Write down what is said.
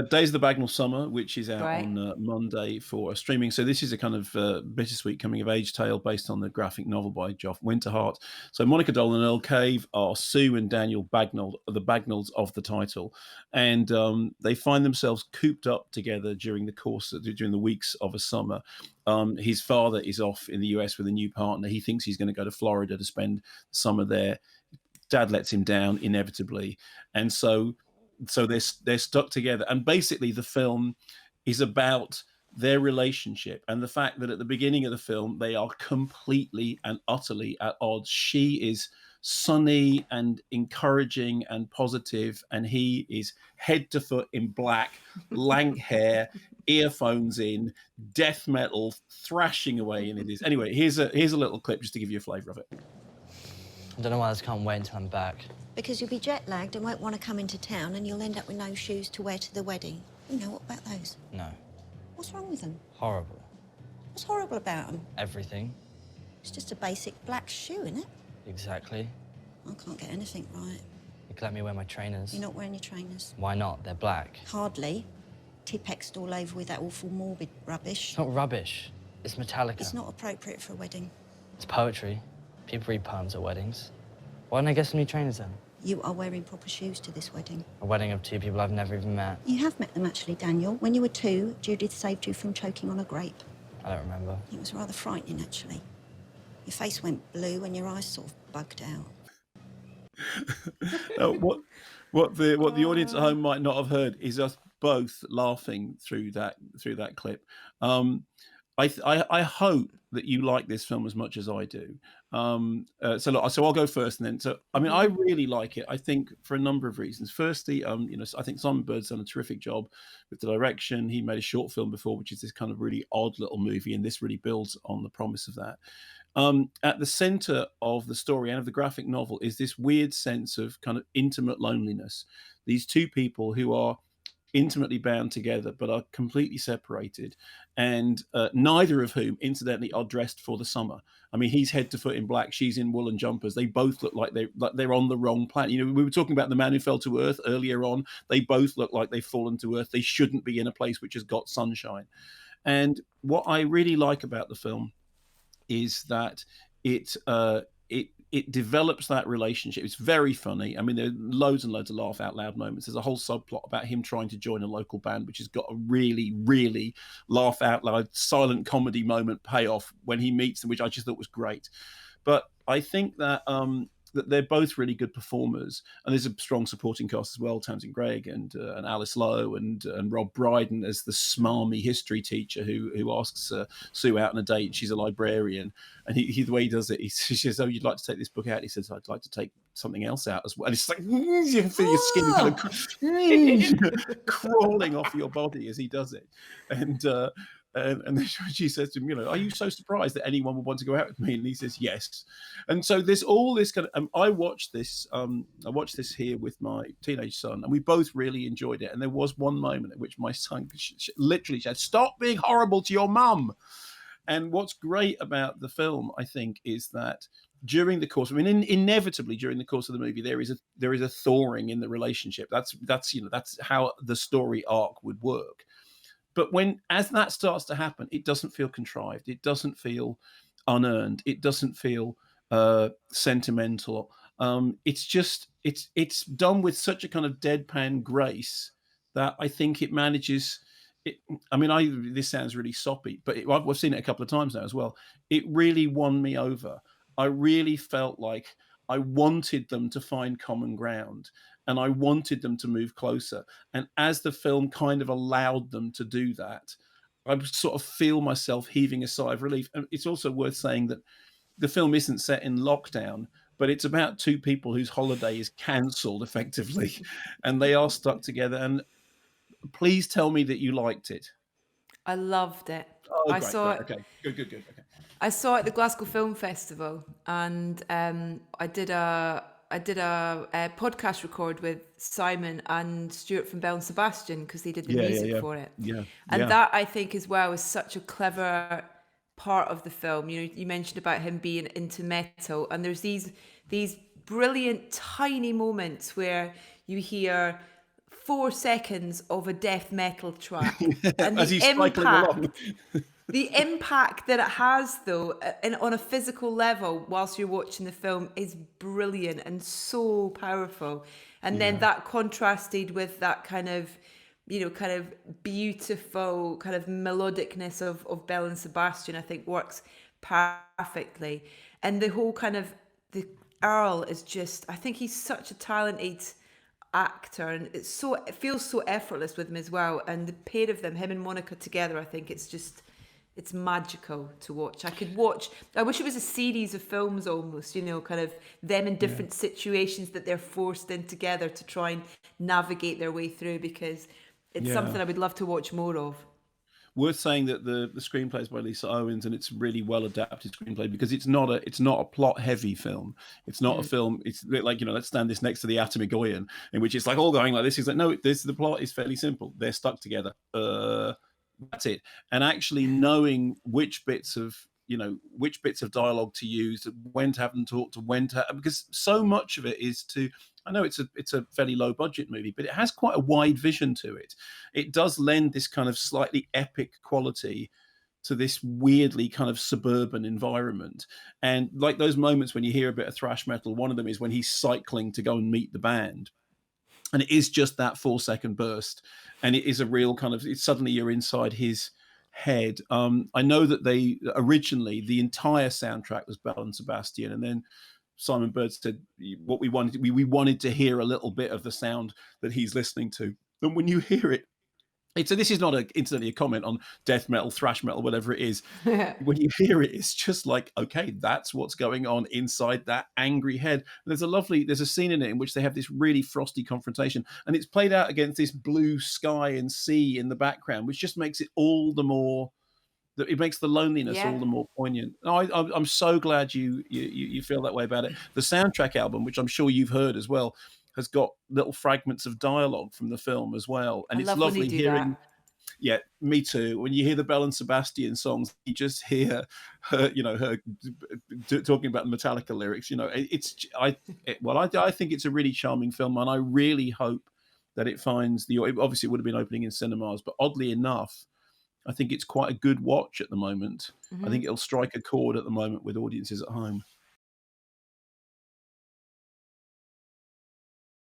Days of the Bagnold Summer, which is out Right. on Monday for streaming. So this is a kind of bittersweet coming of age tale based on the graphic novel by Geoff Winterhart. So Monica Dole and Earl Cave are Sue and Daniel Bagnold, the Bagnolds of the title, and they find themselves cooped up together during the weeks of a summer. His father is off in the US with a new partner. He thinks he's going to go to Florida to spend the summer there. Dad lets him down inevitably, and so they're stuck together. And basically, the film is about their relationship and the fact that at the beginning of the film they are completely and utterly at odds. She is sunny and encouraging and positive, and he is head to foot in black, lank hair, earphones in, death metal, thrashing away. And it is anyway. Here's a little clip just to give you a flavour of it. I don't know why I just can't wait until I'm back. Because you'll be jet-lagged and won't want to come into town, and you'll end up with no shoes to wear to the wedding. You know, what about those? No. What's wrong with them? Horrible. What's horrible about them? Everything. It's just a basic black shoe, isn't it? Exactly. I can't get anything right. You could let me wear my trainers. You're not wearing your trainers. Why not? They're black. Hardly. Tippexed all over with that awful morbid rubbish. It's not rubbish. It's Metallica. It's not appropriate for a wedding. It's poetry. People read poems at weddings. Why don't I get some new trainers then? You are wearing proper shoes to this wedding. A wedding of two people I've never even met. You have met them, actually, Daniel. When you were 2, Judith saved you from choking on a grape. I don't remember. It was rather frightening, actually. Your face went blue and your eyes sort of bugged out. What the audience at home might not have heard is us both laughing through that clip. I hope that you like this film as much as I do. So I'll go first, and then I really like it. I think for a number of reasons. Firstly, I think Simon Bird's done a terrific job with the direction. He made a short film before, which is this kind of really odd little movie, and this really builds on the promise of that. At the center of the story and of the graphic novel is this weird sense of kind of intimate loneliness. These two people who are intimately bound together but are completely separated, and neither of whom incidentally are dressed for the summer. I mean, he's head to foot in black, she's in woolen jumpers. They both look like they're on the wrong planet. We were talking about The Man Who Fell to Earth earlier on. They both look like they've fallen to earth. They shouldn't be in a place which has got sunshine. And what I really like about the film is that it develops that relationship. It's very funny. I mean, there are loads and loads of laugh out loud moments. There's a whole subplot about him trying to join a local band, which has got a really, really laugh out loud silent comedy moment payoff when he meets them, which I just thought was great. But I think that that they're both really good performers, and there's a strong supporting cast as well. Tamsin Greig and Alice Lowe and Rob Brydon as the smarmy history teacher who asks Sue out on a date. She's a librarian, and he the way he does it, she says, "Oh, you'd like to take this book out?" He says, "I'd like to take something else out as well." And it's like you feel your skin kind of crawling off your body as he does it, and then she says to him, "Are you so surprised that anyone would want to go out with me?" And he says, "Yes." And so there's all this kind of. I watched this here with my teenage son, and we both really enjoyed it. And there was one moment at which my son literally said, "Stop being horrible to your mum." And what's great about the film, I think, is that during the course, inevitably during the course of the movie, there is a thawing in the relationship. That's how the story arc would work. But as that starts to happen, it doesn't feel contrived. It doesn't feel unearned. It doesn't feel sentimental. It's done with such a kind of deadpan grace that I think it manages. This sounds really soppy, but I've seen it a couple of times now as well. It really won me over. I really felt like I wanted them to find common ground, and I wanted them to move closer. And as the film kind of allowed them to do that, I sort of feel myself heaving a sigh of relief. And it's also worth saying that the film isn't set in lockdown, but it's about two people whose holiday is cancelled effectively, and they are stuck together. And please tell me that you liked it. I loved it. Oh, I great, saw great. it. Okay, good. Okay. I saw it at the Glasgow Film Festival, and I did a podcast record with Simon and Stuart from Bell and Sebastian because they did the music for it. Yeah. And that, I think, as well, is such a clever part of the film. You mentioned about him being into metal, and there's these brilliant tiny moments where you hear 4 seconds of a death metal track, and as the he's cycling along. the impact that it has, though, and on a physical level, whilst you're watching the film, is brilliant and so powerful. And then that contrasted with that kind of, kind of beautiful kind of melodicness of Belle and Sebastian, I think works perfectly. And the whole kind of, the Earl is just, I think he's such a talented actor, and it feels so effortless with him as well. And the pair of them, him and Monica together, I think it's magical to watch. I wish it was a series of films almost, kind of them in different situations that they're forced in together to try and navigate their way through, because it's something I would love to watch more of. Worth saying that the screenplay is by Lisa Owens, and it's really well adapted screenplay, because it's not a plot heavy film. It's not a film. It's like, let's stand this next to the Atomic Oyen, in which it's like all going like this. It's like, no, the plot is fairly simple. They're stuck together. That's it. And actually knowing which bits of dialogue to use, when to have them talk, to when to, because so much of it is to, I know it's a fairly low budget movie, but it has quite a wide vision to it. It does lend this kind of slightly epic quality to this weirdly kind of suburban environment. And like those moments when you hear a bit of thrash metal, one of them is when he's cycling to go and meet the band. And it is just that 4-second burst. And it is a real kind of, it's suddenly you're inside his head. I know that they originally, the entire soundtrack was Belle and Sebastian. And then Simon Bird said what we wanted to hear a little bit of the sound that he's listening to. And when you hear it, this is not incidentally a comment on death metal, thrash metal, whatever it is. When you hear it, it's just like, okay, that's what's going on inside that angry head. There's a scene in it in which they have this really frosty confrontation, and it's played out against this blue sky and sea in the background, which just makes it all the more, it makes the loneliness all the more poignant. I'm so glad you feel that way about it. The soundtrack album, which I'm sure you've heard as well, has got little fragments of dialogue from the film as well. And it's lovely hearing. That. Yeah, me too. When you hear the Belle and Sebastian songs, you just hear her, her talking about the Metallica lyrics. I think it's a really charming film, and I really hope that it finds obviously it would have been opening in cinemas, but oddly enough, I think it's quite a good watch at the moment. Mm-hmm. I think it'll strike a chord at the moment with audiences at home.